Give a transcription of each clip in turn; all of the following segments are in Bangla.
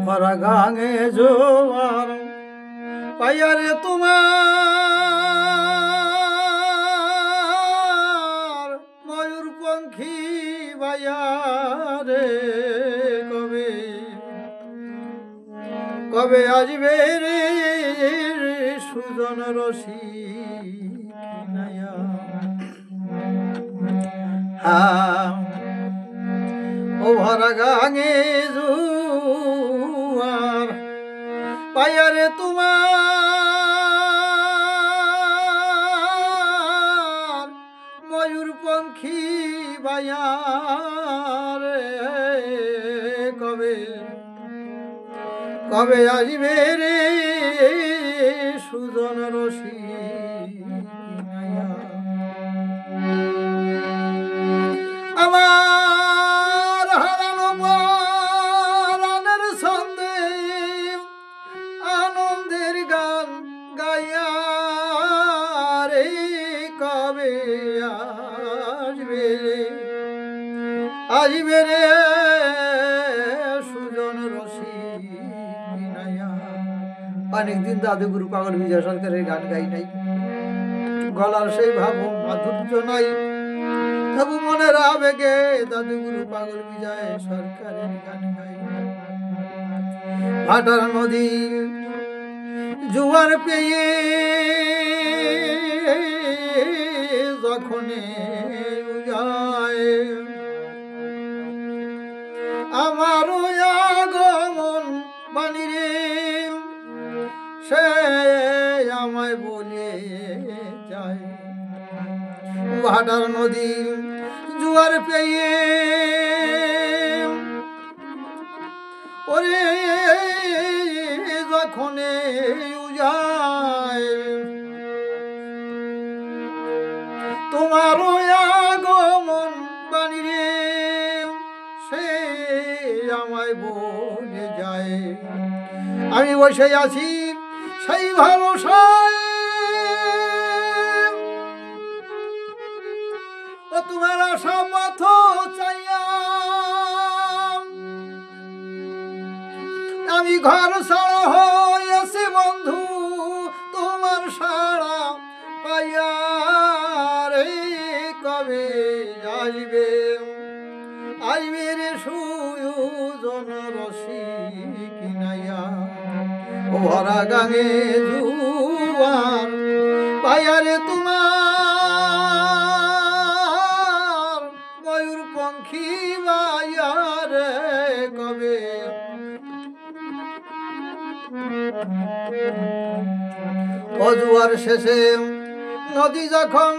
ভরা গাঙে জোয়ার পাইয়ারে তোমার ময়ূর পঙ্খী ভাইয়ারে কবে কবে আসবে রে সুজন রসি ও ভরা গাঙে জোয়ার পাইয়ারে তোমার ময়ূর পঙ্খী ভাইয়ারে কবে কবে আসবে রে সুজন রসি আমার হারানো প্রাণের ছন্দে আনন্দের গান গাইয়া রে কবে আসবে আসবে রে সুজন রসি অনেকদিন দাদুগুরু পাগল বিজয় সরকারের গান গাই নাই, গলার সেই ভাব মাধুর্য নাই, তবু মনের আবেগে দাদুগুরু পাগল বিজয় সরকারের গান গাই। ভাটার নদী জোয়ার পেয়ে যখন যায় আমার আগমন বাণী রে সে আমায় বলে যায়। ভাটার নদী জোয়ার পেয়ে ওরে যখন যায় তোমার আগমন বাণী রে সে আমায় বলে যায়। আমি বসে আছি সেই ভরসায় ও তোমার আশা পথ চাইয়া আমি ঘর ছাড়া হয়েছি বন্ধু তোমার সাড়া পাইয়া রে কবে আসবে আসবে রে সুজন রসি কিনাইয়া ও ভরা গাঙে জোয়ার পাইয়ারে তোমার ময়ূর পঙ্খী ভাইয়ারে কবে ও জোয়ার শেষে নদী যখন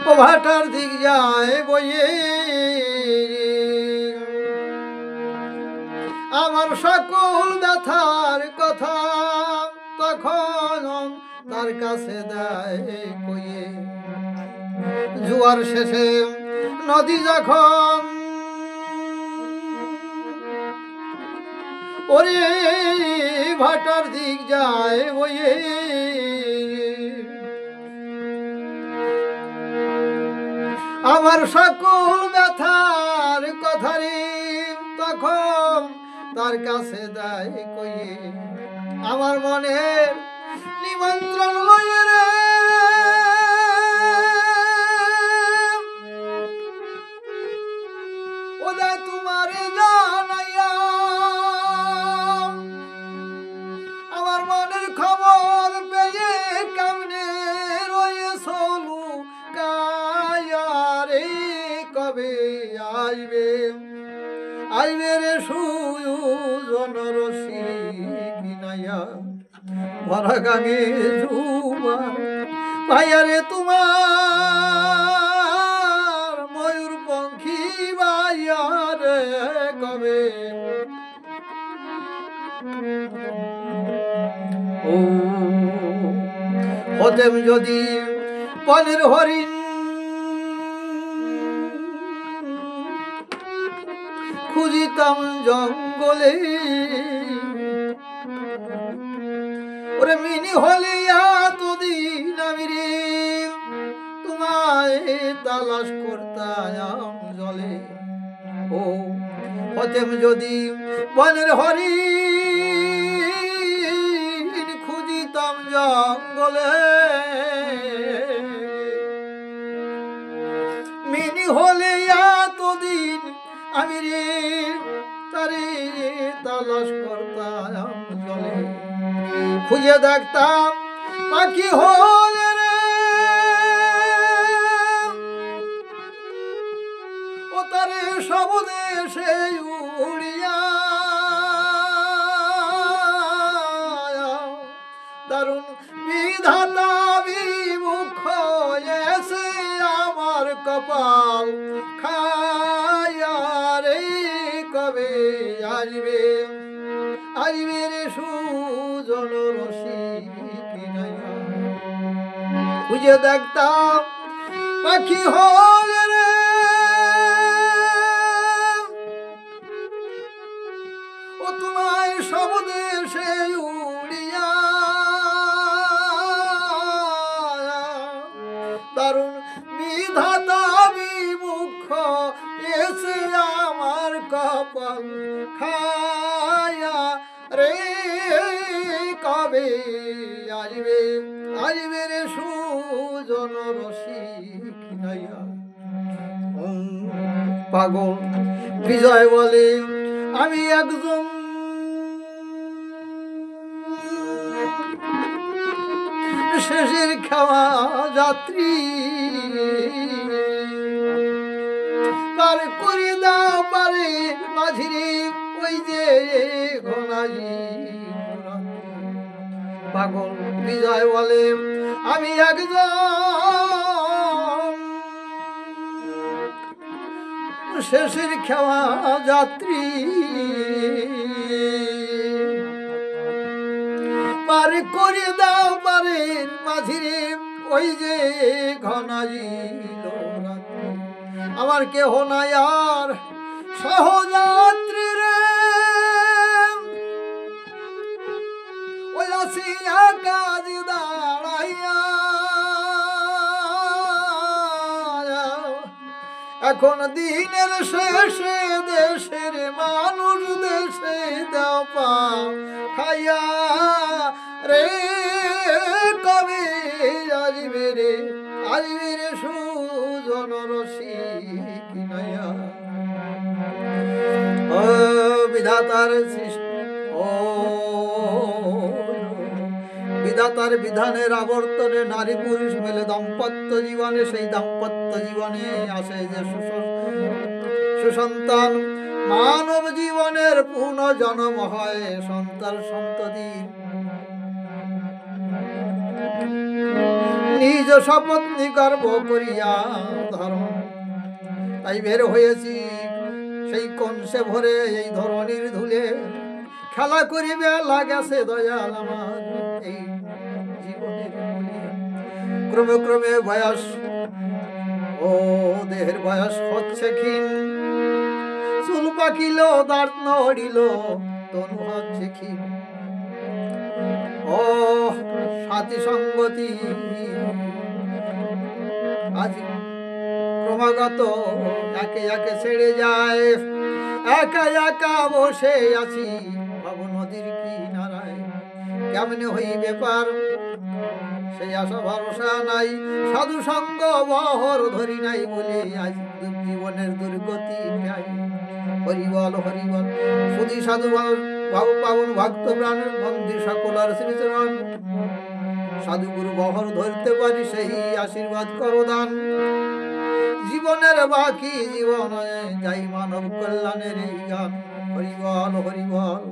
ও ভাটার দিক যায় বইয়ে আমার সকল ব্যথার কথা তখন তার কাছে দেয় কইয়ে। জোয়ার শেষে নদী যখন ওরে ভাটার দিক যায় বইয়ে আমার সকল ব্যথার কথা রে তখন তার কাছে দেয় কইয়ে। আমার মনের নিমন্ত্রণ লইয়ে রে ওদা তোমারে জানাইয়া আমার মনের খবর পেয়ে কেমনে রয়ে চলু কায়া রে কবে আসবে আসবে রে সুজন রসি কিনাইয়া ভরা গাঙে জোয়ার ভাইয়া রে তোমার ময়ূর পঙ্খী ভাইয়া রে কবে ও হতেম যদি পনের হরিণ খুঁজিতাম জঙ্গলে ওরে মিনি হলে এতদিন আমি রে তোমায় তালাশ করতাম জলে ও হতেম যদি বনের হরি খুঁজিতাম জঙ্গলে মিনি হলে এতদিন আমি রে তারে তালাশ করতাম জলে খুঁজে দেখতাম পাখি হলে রে ও তারে সব দেশে উড়িয়া দারুণ বিধাতা বিমুখ এসে আমার কপাল খায়া রে কবে আসবে আসবে রে সুজন রসিক নাইয়া খুঁজে দেখতাম পাখি হলে রে ও তোমায় সব দেশে উড়িয়া দারুণ বিধাতা বিমুখ এসে আমার কপাল খায়া রে কবে আসবে আসবে রে সুজন রসিক নাইয়া পাগল বিজয় বলে আমি একজন শেষের খাওয়া যাত্রী পার করে দাও পারে মাঝিরে ওই যে ঘনাজি পাগল বিজয় বলে আমি একজন শেষের খাওয়া যাত্রী পার করে দাও পারে মাঝিরে ওই যে ঘনাজি আমার কেহ নাই আর সহযাত্রী রে ওই আসিয়া কাজ দাঁড়াইয়া এখন দিনের শেষে দেশের মানুষ দেশে দাও পা খাইয়া রে কবে আসবে রে সুজন রসিক নাইয়া ও বিধাতার সৃষ্টি ও বিধাতার বিধানের আবর্তনে নারী পুরুষ মেলে দাম্পত্য জীবনে সেই দাম্পত্য জীবনে আসে যে সুসন্তান মানব জীবনের পূর্ণ জন্ম হয় সন্তান সন্ততি নিজ সপত্নী গর্ব করিয়া ধর্ম তাই বের হয়েছি সেই কংসে ভরে এই ধরনীর ধুলে খেলা করিবে লাগেছে দয়াল আমার এই জীবনের ক্রমে ক্রমে বয়স ও দেহের বয়স হচ্ছে ক্ষীণ চুল পাকিল দাঁত নড়িল তনু হচ্ছে ক্ষীণ ও সাথী সঙ্গতি আজ ক্রমাগত একে একে ছেড়ে যায় একা একা বসে আছি ভাব নদীর কিনারায় কেমনে হইবে পার সেই আশা ভরসা নাই সাধু সঙ্গ বহর ধরি নাই বলে আজ জীবনের দুর্গতি চাই হরিবল হরিবল সুধী সাধু ভাব পাবন ভক্ত প্রাণ বন্ধি সকলার শ্রীচরণ সাধু গুরু বহর ধরতে পারি সেই আশীর্বাদ করো দান জীবনের বাকি জীবন যাই মানব কল্যাণের এই গান হরিবল হরিবল